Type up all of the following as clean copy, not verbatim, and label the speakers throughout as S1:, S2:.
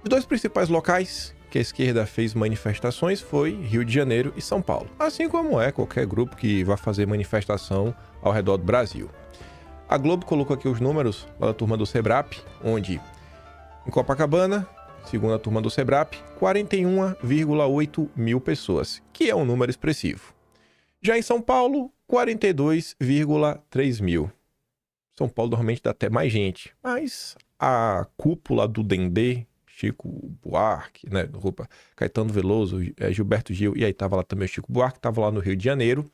S1: Os dois principais locais que a esquerda fez manifestações foi Rio de Janeiro e São Paulo, assim como é qualquer grupo que vá fazer manifestação ao redor do Brasil. A Globo colocou aqui os números da turma do Sebrap, onde em Copacabana, segundo a turma do Sebrap, 41,8 mil pessoas, que é um número expressivo. Já em São Paulo, 42,3 mil. São Paulo normalmente dá até mais gente, mas a cúpula do Dendê, Chico Buarque, né, Caetano Veloso, Gilberto Gil, e aí tava lá também o Chico Buarque, tava lá no Rio de Janeiro.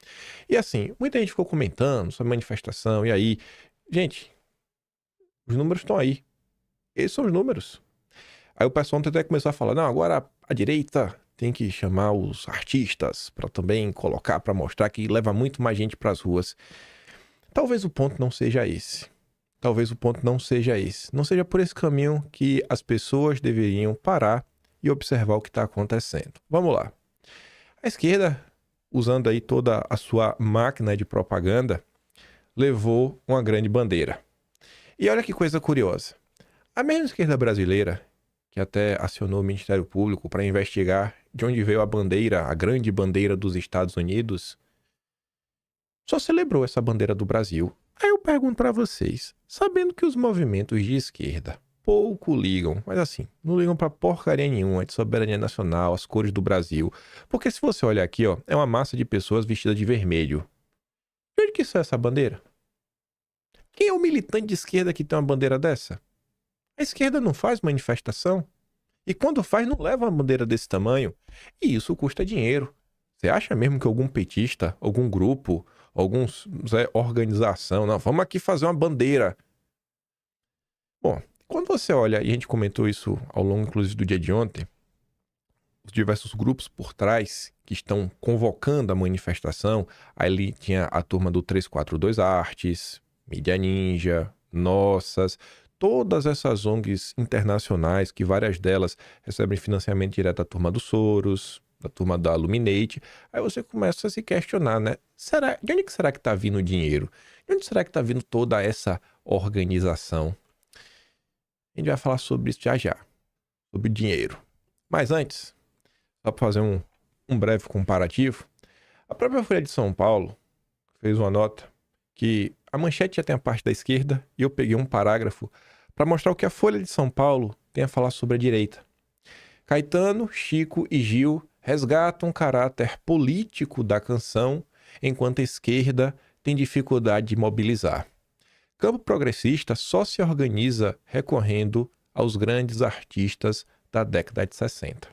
S1: E assim, muita gente ficou comentando sobre manifestação, e aí, gente, os números estão aí. Esses são os números. Aí o pessoal até começou a falar, não, agora a direita tem que chamar os artistas para também colocar, para mostrar que leva muito mais gente para as ruas. Talvez o ponto não seja esse. Talvez o ponto não seja esse. Não seja por esse caminho que as pessoas deveriam parar e observar o que está acontecendo. Vamos lá. A esquerda, usando aí toda a sua máquina de propaganda, levou uma grande bandeira. E olha que coisa curiosa. A mesma esquerda brasileira, que até acionou o Ministério Público para investigar de onde veio a bandeira, a grande bandeira dos Estados Unidos, só celebrou essa bandeira do Brasil. Aí eu pergunto para vocês, sabendo que os movimentos de esquerda pouco ligam, mas assim, não ligam para porcaria nenhuma de soberania nacional, as cores do Brasil, porque se você olhar aqui, ó, é uma massa de pessoas vestidas de vermelho. De onde que saiu essa bandeira? Quem é o militante de esquerda que tem uma bandeira dessa? A esquerda não faz manifestação. E quando faz, não leva uma bandeira desse tamanho. E isso custa dinheiro. Você acha mesmo que algum petista, algum grupo, alguma organização, não, vamos aqui fazer uma bandeira. Bom, quando você olha, e a gente comentou isso ao longo, inclusive, do dia de ontem, os diversos grupos por trás que estão convocando a manifestação, ali tinha a turma do 342 Artes, Mídia Ninja, Nossas, todas essas ONGs internacionais, que várias delas recebem financiamento direto da turma do Soros, da turma da Illuminati, aí você começa a se questionar, né? De onde que será que está vindo o dinheiro? De onde será que está vindo toda essa organização? A gente vai falar sobre isso já já, sobre o dinheiro. Mas antes, só para fazer um breve comparativo, a própria Folha de São Paulo fez uma nota que a manchete já tem a parte da esquerda e eu peguei um parágrafo para mostrar o que a Folha de São Paulo tem a falar sobre a direita. Caetano, Chico e Gil resgatam o caráter político da canção, enquanto a esquerda tem dificuldade de mobilizar. Campo progressista só se organiza recorrendo aos grandes artistas da década de 60.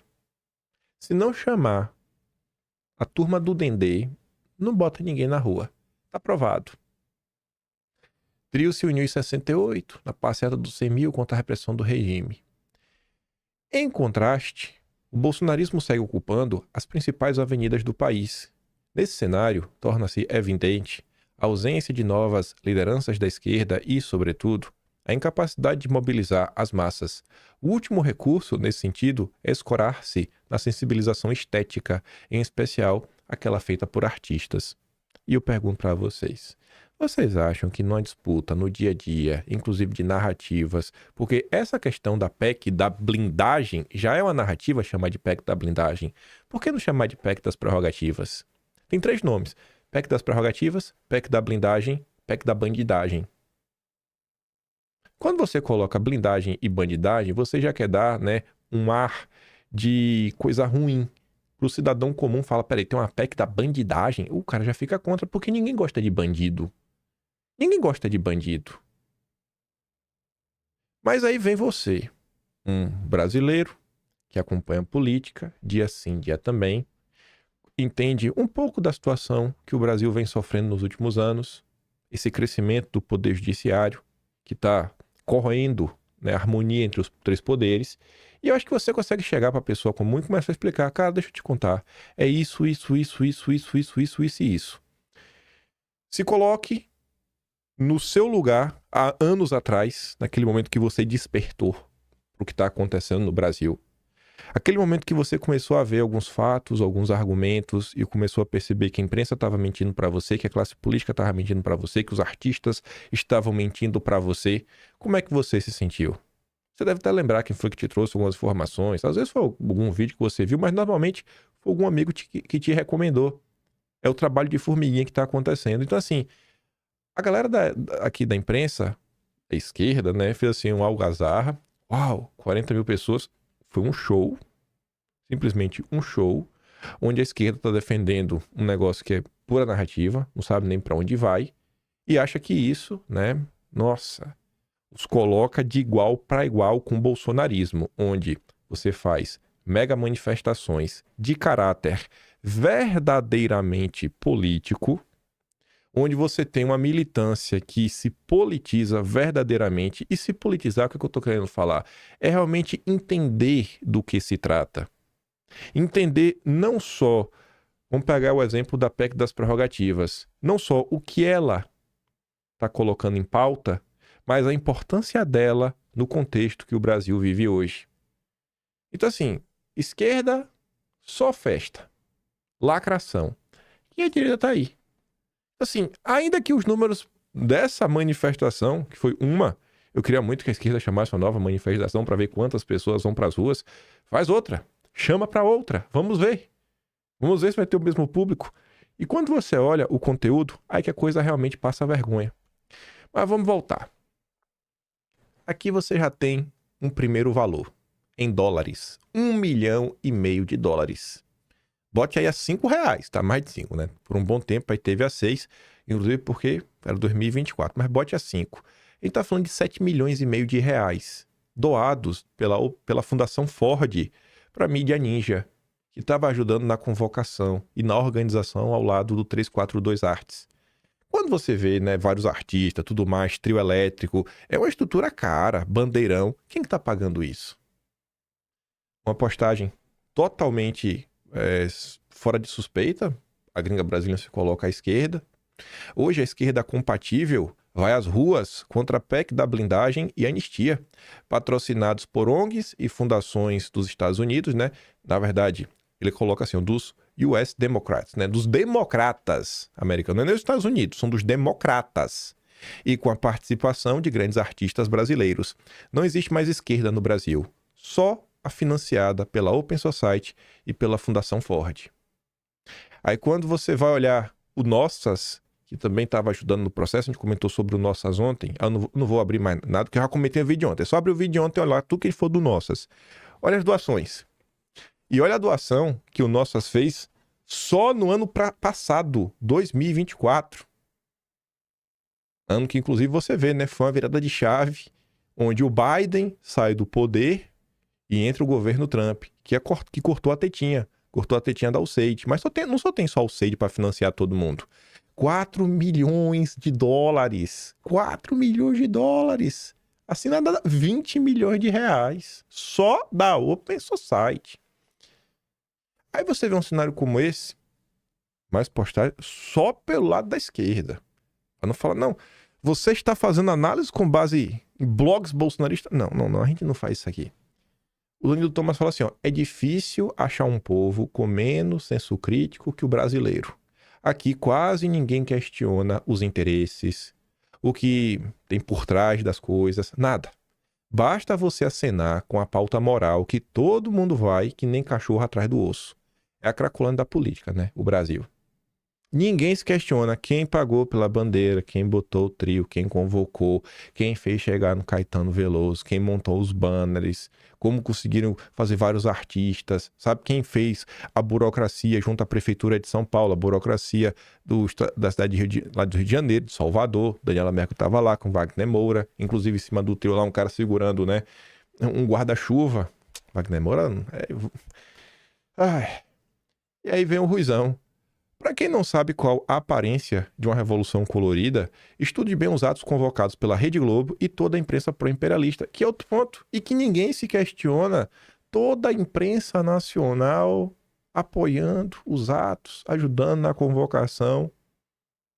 S1: Se não chamar a turma do Dendê, não bota ninguém na rua. Tá provado. Trio se uniu em 68, na passeata dos 100 mil contra a repressão do regime. Em contraste, o bolsonarismo segue ocupando as principais avenidas do país. Nesse cenário, torna-se evidente a ausência de novas lideranças da esquerda e, sobretudo, a incapacidade de mobilizar as massas. O último recurso, nesse sentido, é escorar-se na sensibilização estética, em especial aquela feita por artistas. E eu pergunto para vocês, vocês acham que numa disputa no dia a dia, inclusive de narrativas, porque essa questão da PEC da blindagem já é uma narrativa chamar de PEC da blindagem, por que não chamar de PEC das prerrogativas? Tem 3 nomes, PEC das prerrogativas, PEC da blindagem, PEC da bandidagem. Quando você coloca blindagem e bandidagem, você já quer dar, né, um ar de coisa ruim. Para o cidadão comum, fala, peraí, tem uma PEC da bandidagem? O cara já fica contra, porque ninguém gosta de bandido. Ninguém gosta de bandido. Mas aí vem você, um brasileiro que acompanha a política, dia sim, dia também, entende um pouco da situação que o Brasil vem sofrendo nos últimos anos, esse crescimento do poder judiciário, que está corroendo, né, a harmonia entre os 3 poderes, e eu acho que você consegue chegar para a pessoa comum e começar a explicar, cara, deixa eu te contar, é isso. Se coloque no seu lugar há anos atrás, naquele momento que você despertou para o que está acontecendo no Brasil. Aquele momento que você começou a ver alguns fatos, alguns argumentos e começou a perceber que a imprensa estava mentindo para você, que a classe política estava mentindo para você, que os artistas estavam mentindo para você. Como é que você se sentiu? Você deve até lembrar quem foi que te trouxe algumas informações. Às vezes foi algum vídeo que você viu, mas normalmente foi algum amigo que te recomendou. É o trabalho de formiguinha que está acontecendo. Então, assim, a galera aqui da imprensa, a esquerda, né, fez assim um algazarra. Uau, 40 mil pessoas. Foi um show, simplesmente um show, onde a esquerda está defendendo um negócio que é pura narrativa, não sabe nem para onde vai, e acha que isso, né, nossa, os coloca de igual para igual com o bolsonarismo, onde você faz mega manifestações de caráter verdadeiramente político, onde você tem uma militância que se politiza verdadeiramente. E se politizar, o que eu estou querendo falar? É realmente entender do que se trata. Entender não só, vamos pegar o exemplo da PEC das prerrogativas, não só o que ela está colocando em pauta, mas a importância dela no contexto que o Brasil vive hoje. Então, assim, esquerda, só festa, lacração. E a direita está aí. Assim, ainda que os números dessa manifestação, que foi uma, eu queria muito que a esquerda chamasse uma nova manifestação para ver quantas pessoas vão para as ruas, faz outra, chama para outra, vamos ver se vai ter o mesmo público. E quando você olha o conteúdo, aí que a coisa realmente passa vergonha. Mas vamos voltar. Aqui você já tem um primeiro valor, em dólares, 1,5 milhão de dólares. Bote aí a R$5, tá? Mais de 5, né? Por um bom tempo aí teve a 6, inclusive porque era 2024, mas bote a 5. Ele tá falando de 7,5 milhões de reais doados pela Fundação Ford para a mídia Ninja, que estava ajudando na convocação e na organização ao lado do 342 Arts. Quando você vê, né, vários artistas, tudo mais, trio elétrico, é uma estrutura cara, bandeirão. Quem que tá pagando isso? Uma postagem totalmente fora de suspeita. A gringa brasileira se coloca à esquerda. Hoje a esquerda compatível vai às ruas contra a PEC da blindagem e anistia, patrocinados por ONGs e fundações dos Estados Unidos, né? Na verdade, ele coloca assim, dos US Democrats, né? Dos democratas americanos, não é nem dos Estados Unidos, são dos democratas. E com a participação de grandes artistas brasileiros. Não existe mais esquerda no Brasil, só a financiada pela Open Society e pela Fundação Ford. Aí quando você vai olhar o Nossas, que também estava ajudando no processo, a gente comentou sobre o Nossas ontem, eu não vou abrir mais nada, porque eu já comentei o vídeo ontem, é só abrir o vídeo ontem e olhar tudo que for do Nossas. Olha as doações. E olha a doação que o Nossas fez só no ano passado, 2024. Ano que inclusive você vê, né, foi uma virada de chave, onde o Biden sai do poder e entra o governo Trump, que cortou a tetinha da USAID. Mas não só tem só a USAID para financiar todo mundo. 4 milhões de dólares. 4 milhões de dólares. Assim nada, 20 milhões de reais. Só da Open Society. Aí você vê um cenário como esse, mais postagem, só pelo lado da esquerda. Para não falar, não, você está fazendo análise com base em blogs bolsonaristas? Não, a gente não faz isso aqui. O Leonildo Thomas fala assim, ó, é difícil achar um povo com menos senso crítico que o brasileiro. Aqui quase ninguém questiona os interesses, o que tem por trás das coisas, nada. Basta você acenar com a pauta moral que todo mundo vai, que nem cachorro atrás do osso. É a cracolândia da política, né? O Brasil. Ninguém se questiona quem pagou pela bandeira, quem botou o trio, quem convocou, quem fez chegar no Caetano Veloso, quem montou os banners, como conseguiram fazer vários artistas, sabe quem fez a burocracia junto à Prefeitura de São Paulo, a burocracia da cidade lá do Rio de Janeiro, de Salvador. Daniela Merkel estava lá com Wagner Moura, inclusive em cima do trio lá um cara segurando, né, um guarda-chuva. Wagner Moura... Ai. E aí vem o Ruizão. Para quem não sabe qual a aparência de uma revolução colorida, estude bem os atos convocados pela Rede Globo e toda a imprensa pró-imperialista, que é outro ponto, e que ninguém se questiona. Toda a imprensa nacional apoiando os atos, ajudando na convocação.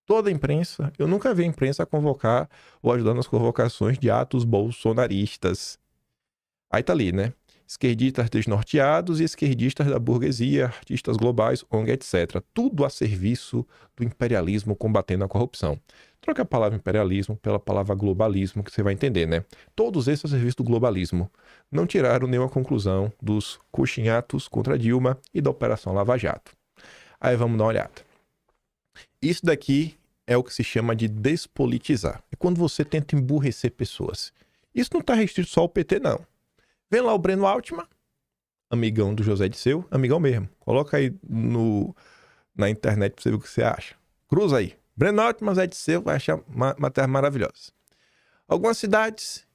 S1: Toda a imprensa. Eu nunca vi a imprensa convocar ou ajudando nas convocações de atos bolsonaristas. Aí tá ali, né? esquerdistas desnorteados e esquerdistas da burguesia, artistas globais, ONG, etc. Tudo a serviço do imperialismo combatendo a corrupção. Troca a palavra imperialismo pela palavra globalismo, que você vai entender, né? Todos esses a serviço do globalismo. Não tiraram nenhuma conclusão dos coxinhatos contra Dilma e da Operação Lava Jato. Aí vamos dar uma olhada. Isso daqui é o que se chama de despolitizar. É quando você tenta emburrecer pessoas. Isso não está restrito só ao PT, não. Vem lá o Breno Altman, amigão do José Disseu, amigão mesmo. Coloca aí na internet pra você ver o que você acha. Cruza aí. Breno Altman, José Disseu, vai achar uma terra maravilhosa. Algumas cidades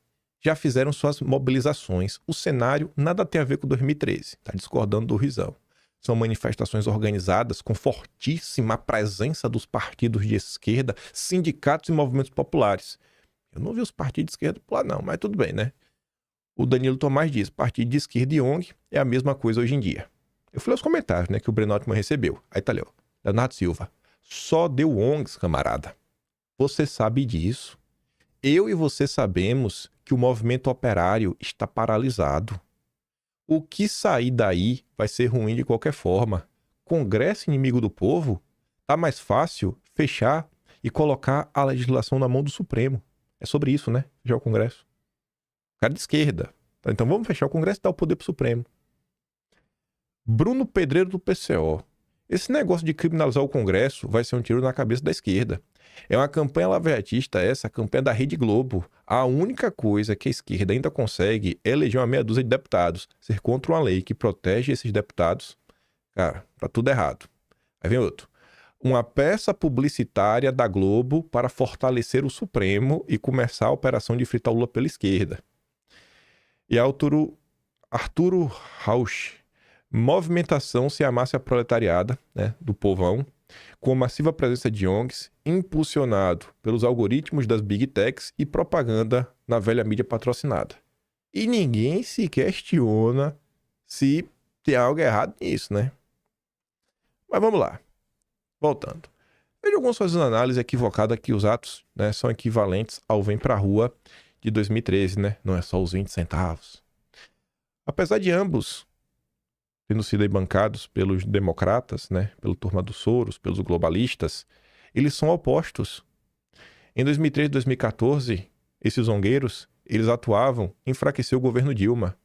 S1: já fizeram suas mobilizações. O cenário nada tem a ver com 2013. Tá discordando do Rizão. São manifestações organizadas com fortíssima presença dos partidos de esquerda, sindicatos e movimentos populares. Eu não vi os partidos de esquerda por lá não, mas tudo bem, né? O Danilo Tomás diz, partido de esquerda e ONG é a mesma coisa hoje em dia. Eu fui aos comentários, né, que o Breno Altman recebeu. Aí tá ali, ó, Leonardo Silva. Só deu ONGs, camarada. Você sabe disso. Eu e você sabemos que o movimento operário está paralisado. O que sair daí vai ser ruim de qualquer forma. Congresso inimigo do povo, tá mais fácil fechar e colocar a legislação na mão do Supremo. É sobre isso, né? Já o Congresso. Cara de esquerda. Então vamos fechar o Congresso e dar o poder pro Supremo. Bruno Pedreiro do PCO. Esse negócio de criminalizar o Congresso vai ser um tiro na cabeça da esquerda. É uma campanha lavajatista essa, a campanha da Rede Globo. A única coisa que a esquerda ainda consegue é eleger uma meia dúzia de deputados. Ser contra uma lei que protege esses deputados. Cara, tá tudo errado. Aí vem outro. Uma peça publicitária da Globo para fortalecer o Supremo e começar a operação de fritar o Lula pela esquerda. E Arturo Rauch. Movimentação se amasse a proletariada, né, do povão, com massiva presença de ONGs, impulsionado pelos algoritmos das Big Techs e propaganda na velha mídia patrocinada. E ninguém se questiona se tem algo errado nisso, né? Mas vamos lá. Voltando. Vejo alguns fazendo análise equivocada que os atos, né, são equivalentes ao Vem Pra Rua de 2013, né? Não é só os 20 centavos. Apesar de ambos tendo sido aí bancados pelos democratas, né, pela turma dos Soros, pelos globalistas, eles são opostos. Em 2013 e 2014, esses zongueiros, eles atuavam em enfraquecer o governo Dilma.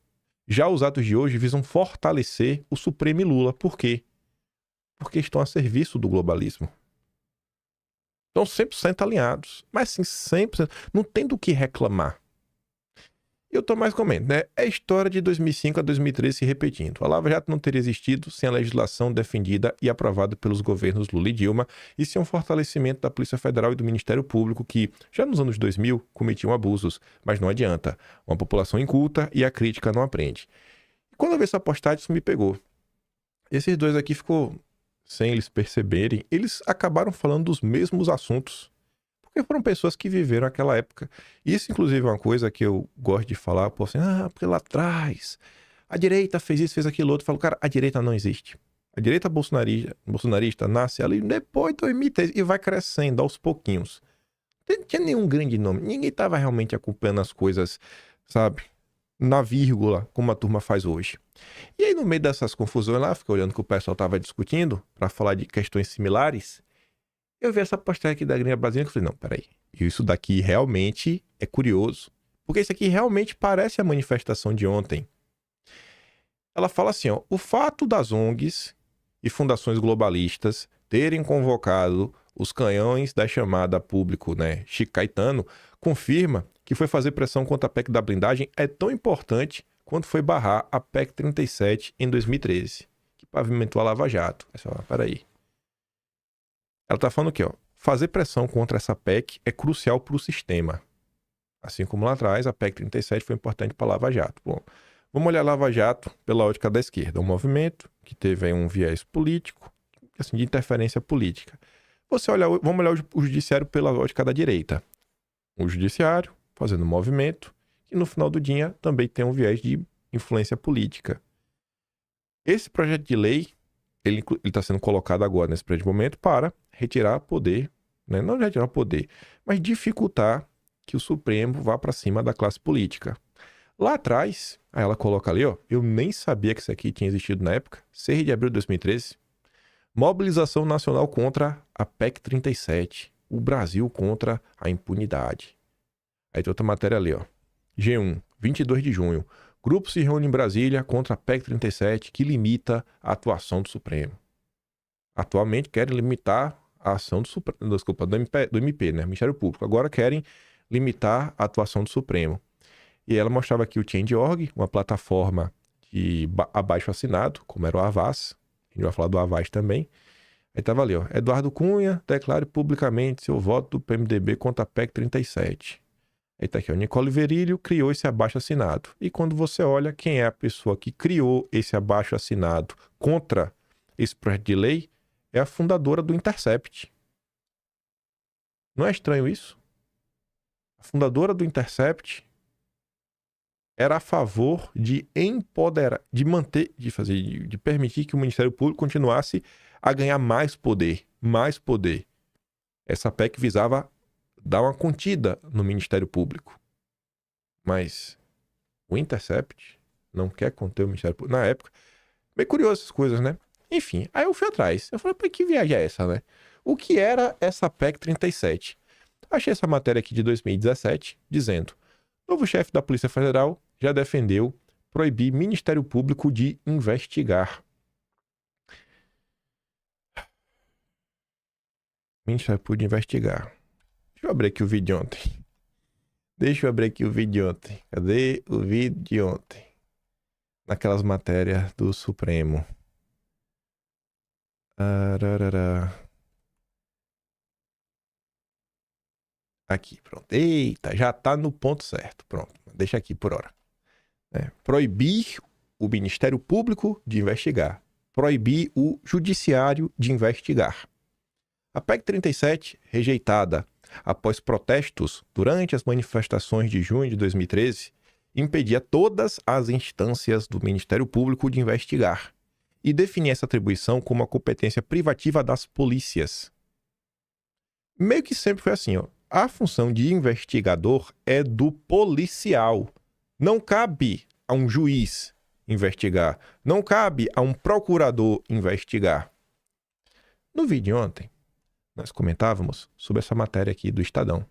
S1: Já os atos de hoje visam fortalecer o Supremo e Lula. Por quê? Porque estão a serviço do globalismo. Estão 100% alinhados. Mas sim, 100%. Não tem do que reclamar. E eu tô mais comendo, né? É a história de 2005 a 2013 se repetindo. A Lava Jato não teria existido sem a legislação defendida e aprovada pelos governos Lula e Dilma e sem um fortalecimento da Polícia Federal e do Ministério Público que, já nos anos 2000, cometiam abusos. Mas não adianta. Uma população inculta e a crítica não aprende. E quando eu vi essa postagem, isso me pegou. Esses dois aqui ficou, sem eles perceberem, eles acabaram falando dos mesmos assuntos. Porque foram pessoas que viveram aquela época. Isso, inclusive, é uma coisa que eu gosto de falar. Pô, assim, porque lá atrás a direita fez isso, fez aquilo outro. Eu falo, cara, a direita não existe. A direita bolsonarista nasce ali depois de 2013 e vai crescendo aos pouquinhos. Não tinha nenhum grande nome. Ninguém estava realmente acompanhando as coisas, sabe, na vírgula, como a turma faz hoje. E aí, no meio dessas confusões lá, fiquei olhando que o pessoal estava discutindo para falar de questões similares. Eu vi essa postagem aqui da Gringa Brasileira e falei, não, peraí, isso daqui realmente é curioso. Porque isso aqui realmente parece a manifestação de ontem. Ela fala assim, ó, o fato das ONGs e fundações globalistas terem convocado os canhões da chamada a público, né, Chico Caetano, confirma que foi fazer pressão contra a PEC da blindagem é tão importante quanto foi barrar a PEC 37 em 2013, que pavimentou a Lava Jato. Aí você fala, peraí. Ela tá falando aqui, ó, fazer pressão contra essa PEC é crucial para o sistema. Assim como lá atrás, a PEC 37 foi importante para a Lava Jato. Bom, vamos olhar a Lava Jato pela ótica da esquerda. Um movimento que teve aí um viés político, assim, de interferência política. Vamos olhar o judiciário pela ótica da direita. O judiciário fazendo um movimento que no final do dia também tem um viés de influência política. Esse projeto de lei, ele está sendo colocado agora nesse presente momento para retirar poder, né? Não retirar poder, mas dificultar que o Supremo vá para cima da classe política. Lá atrás, Aí ela coloca ali, ó, eu nem sabia que isso aqui tinha existido na época. 6 de abril de 2013. Mobilização nacional contra a PEC 37. O Brasil contra a impunidade. Aí tem outra matéria ali, ó. G1, 22 de junho. Grupo se reúne em Brasília contra a PEC 37, que limita a atuação do Supremo. Atualmente querem limitar a ação do Supremo, desculpa, do MP, né? Ministério Público. Agora querem limitar a atuação do Supremo. E ela mostrava aqui o Change.org, uma plataforma de abaixo assinado, como era o Avaz. A gente vai falar do Avaz também. Aí tava ali, ó. Eduardo Cunha declare publicamente seu voto do PMDB contra a PEC 37. Aí tá aqui, ó. Nicole Verílio criou esse abaixo assinado. E quando você olha quem é a pessoa que criou esse abaixo assinado contra esse projeto de lei, é a fundadora do Intercept. Não é estranho isso? A fundadora do Intercept era a favor de empoderar, de manter, de permitir que o Ministério Público continuasse a ganhar mais poder, mais poder. Essa PEC visava dar uma contida no Ministério Público. Mas o Intercept não quer conter o Ministério Público. Na época, bem curioso essas coisas, né? Enfim, aí eu fui atrás. Eu falei, pô, que viagem é essa, né? O que era essa PEC 37? Achei essa matéria aqui de 2017, dizendo: novo chefe da Polícia Federal já defendeu proibir Ministério Público de investigar. Ministério Público de investigar. Deixa eu abrir aqui o vídeo de ontem. Cadê o vídeo de ontem? Naquelas matérias do Supremo. Aqui, pronto. Eita, já tá no ponto certo. Pronto, deixa aqui por hora. Proibir o Ministério Público de investigar. Proibir o Judiciário de investigar. A PEC 37, rejeitada após protestos durante as manifestações de junho de 2013, impedia todas as instâncias do Ministério Público de investigar e definia essa atribuição como uma competência privativa das polícias. Meio que sempre foi assim, ó. A função de investigador é do policial. Não cabe a um juiz investigar. Não cabe a um procurador investigar. No vídeo de ontem, nós comentávamos sobre essa matéria aqui do Estadão.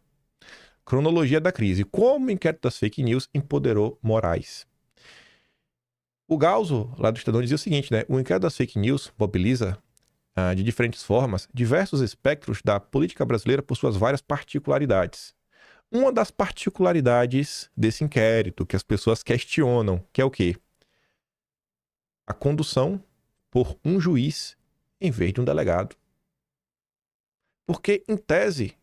S1: Cronologia da crise. Como o inquérito das fake news empoderou Moraes. O Galzo, lá do Estadão, dizia o seguinte, né? O inquérito das fake news mobiliza, de diferentes formas, diversos espectros da política brasileira por suas várias particularidades. Uma das particularidades desse inquérito, que as pessoas questionam, que é o quê? A condução por um juiz em vez de um delegado. Porque, em tese,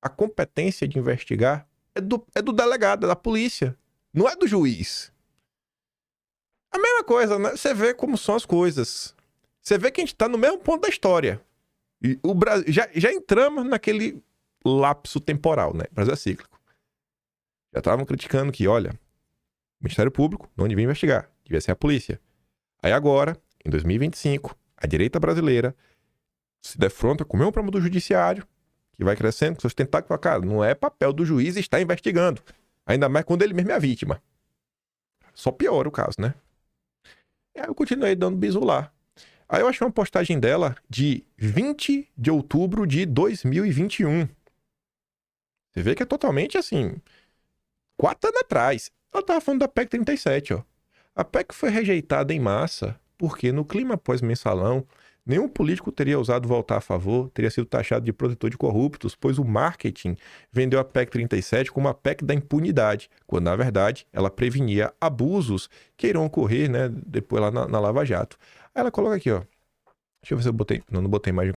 S1: a competência de investigar é do delegado, é da polícia, não é do juiz. A mesma coisa, né? Você vê como são as coisas. Você vê que a gente está no mesmo ponto da história. E o Brasil, já entramos naquele lapso temporal, né? O Brasil é cíclico. Já estavam criticando que, olha, o Ministério Público não devia investigar, devia ser a polícia. Aí agora, em 2025, a direita brasileira se defronta com o mesmo problema do judiciário, que vai crescendo, com seus tentáculos, fala, cara, não é papel do juiz estar investigando. Ainda mais quando ele mesmo é a vítima. Só piora o caso, né? E aí eu continuei dando bisu lá. Aí eu achei uma postagem dela de 20 de outubro de 2021. Você vê que é totalmente assim, 4 anos atrás. Ela tava falando da PEC 37, ó. A PEC foi rejeitada em massa porque no clima pós-mensalão, nenhum político teria ousado votar a favor, teria sido taxado de protetor de corruptos, pois o marketing vendeu a PEC 37 como a PEC da impunidade, quando na verdade ela prevenia abusos que irão ocorrer, né, depois lá na Lava Jato. Aí ela coloca aqui, ó. Deixa eu ver se eu botei. Não botei imagem